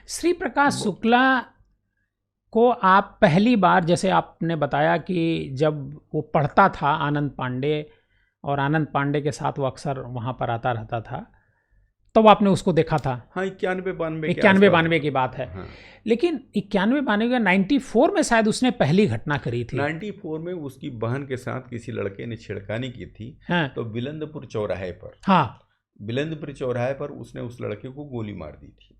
श्री प्रकाश शुक्ला को आप पहली बार, जैसे आपने बताया कि जब वो पढ़ता था आनंद पांडे, और आनंद पांडे के साथ वो अक्सर वहाँ पर आता रहता था, तब आपने उसको देखा था। हाँ, 91-92 91-92 की बात है। हाँ। लेकिन 91-92 94 में शायद उसने पहली घटना करी थी। 94 में उसकी बहन के साथ किसी लड़के ने छेड़खानी की थी। हाँ। तो बिलंदपुर चौराहे पर, हाँ, बिलंदपुर चौराहे पर उसने उस लड़के को गोली मार दी थी।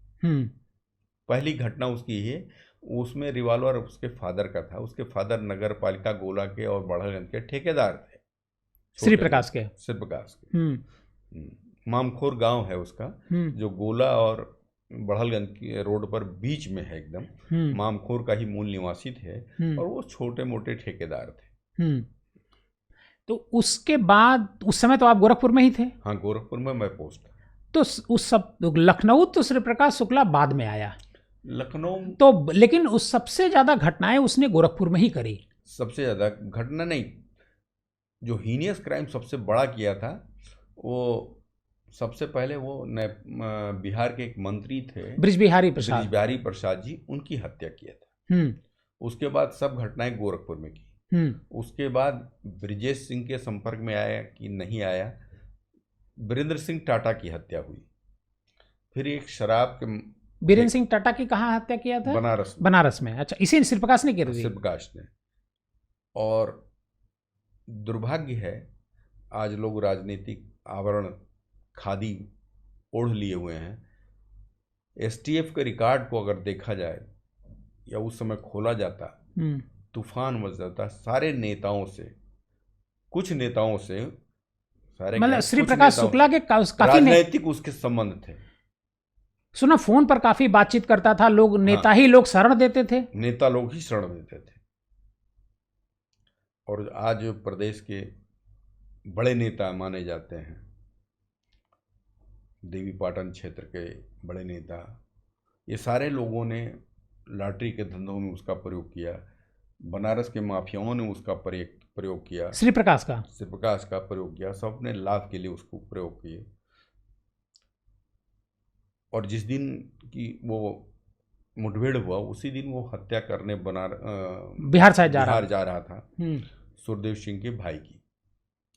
पहली घटना उसकी है। उसमें रिवॉल्वर उसके फादर का था। उसके फादर नगर पालिका गोला के और बड़हलगंज के ठेकेदार थे, श्री प्रकाश के। श्री प्रकाश के। मामखोर गांव है उसका, जो गोला और बड़हलगंज के रोड पर बीच में है एकदम। मामखोर का ही मूल निवासी थे और वो छोटे मोटे ठेकेदार थे। तो उसके बाद, उस समय तो आप गोरखपुर में ही थे। हाँ, गोरखपुर में मैं पोस्ट। तो उस सब लखनऊ तो श्री प्रकाश शुक्ला बाद में आया लखनऊ तो, लेकिन उस सबसे ज्यादा घटनाएं उसने गोरखपुर में ही करी। सबसे ज्यादा घटना नहीं, जो हीनियस क्राइम सबसे बड़ा किया था वो सबसे पहले वो बिहार के एक मंत्री थे, ब्रिजबिहारी प्रसाद जी, उनकी हत्या किया था। उसके बाद सब घटनाएं गोरखपुर में की। उसके बाद ब्रिजेश सिंह के संपर्क में आया कि नहीं आया, वीरेंद्र सिंह टाटा की हत्या हुई। फिर एक शराब के, वीरेंद्र सिंह टाटा की कहाँ हत्या किया था? बनारस में। अच्छा, इसी श्री प्रकाश ने किया? श्री प्रकाश ने। और दुर्भाग्य है, आज लोग राजनीतिक आवरण खादी ओढ़ लिए हुए हैं। एसटीएफ के रिकॉर्ड को अगर देखा जाए या उस समय खोला जाता, तूफान मच जाता। सारे नेताओं से, कुछ नेताओं से, सारे मतलब श्री प्रकाश शुक्ला के काफी राजनीतिक उसके संबंध थे। सुना फोन पर काफी बातचीत करता था, लोग नेता ही लोग शरण देते थे। नेता लोग ही शरण देते थे। और आज प्रदेश के बड़े नेता माने जाते हैं, देवी पाटन क्षेत्र के बड़े नेता, ये सारे लोगों ने लॉटरी के धंधों में उसका प्रयोग किया। बनारस के माफियाओं ने उसका प्रयोग किया। श्री प्रकाश का प्रयोग किया। सब अपने लाभ के लिए उसको प्रयोग किए। और जिस दिन की वो मुठभेड़ हुआ, उसी दिन वो हत्या करने बिहार जा रहा था सुरदेव सिंह के भाई की,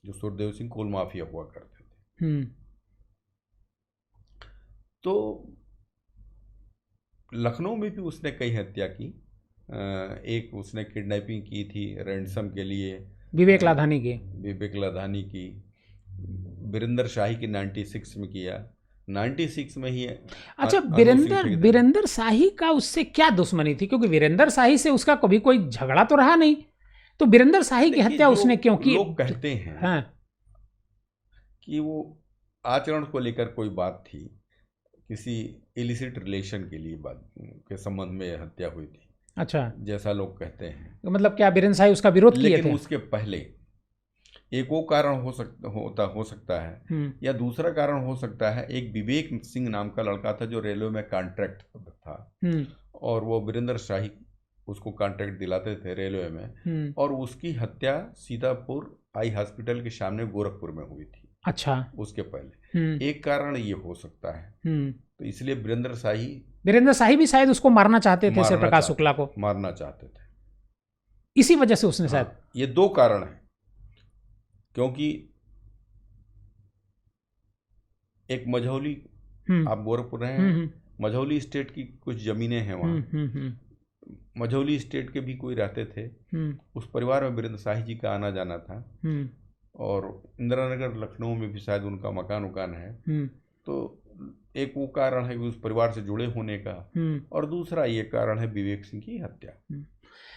जो सुरदेव सिंह कोल माफिया हुआ करते थे। तो लखनऊ में भी उसने कई हत्या की। एक उसने किडनैपिंग की थी रैंसम के लिए, विवेक लाधानी की। वीरेंद्र शाही की 96 में किया। 96 में ही। अच्छा, वीरेंद्र शाही का उससे क्या दुश्मनी थी? क्योंकि वीरेंद्र शाही से उसका कभी कोई झगड़ा तो रहा नहीं, तो वीरेंद्र शाही की हत्या उसने क्यों की? लोग कहते हैं कि वो आचरण को लेकर कोई बात थी, किसी इलिसिट रिलेशन के लिए बात के संबंध में हत्या हुई थी। अच्छा, जैसा लोग कहते हैं। मतलब क्या वीरेंद्र शाही उसका विरोध किए थे? लेकिन उसके पहले एक वो कारण हो सकता है, या दूसरा कारण हो सकता है। एक विवेक सिंह नाम का लड़का था जो रेलवे में कॉन्ट्रैक्ट था, और वो वीरेंद्र शाही उसको कॉन्ट्रैक्ट दिलाते थे रेलवे में, और उसकी हत्या सीतापुर आई हॉस्पिटल के सामने गोरखपुर में हुई थी। अच्छा, उसके पहले एक कारण ये हो सकता है। तो इसलिए वीरेंद्र शाही भी शायद उसको मारना चाहते थे, श्री प्रकाश शुक्ला को मारना चाहते थे। इसी वजह से उसने शायद, ये दो कारण हैं। क्योंकि एक मझौली, आप गोरखपुर रहे हैं, मझौली स्टेट की कुछ जमीनें हैं वहाँ। मझौली स्टेट के भी कोई रहते थे। उस परिवार में वीरेंद्र शाही जी का आना जाना था, और इंदिरा नगर लखनऊ में भी शायद उनका मकान है। तो एक वो कारण है उस परिवार से जुड़े होने का, और दूसरा ये कारण है विवेक सिंह की हत्या।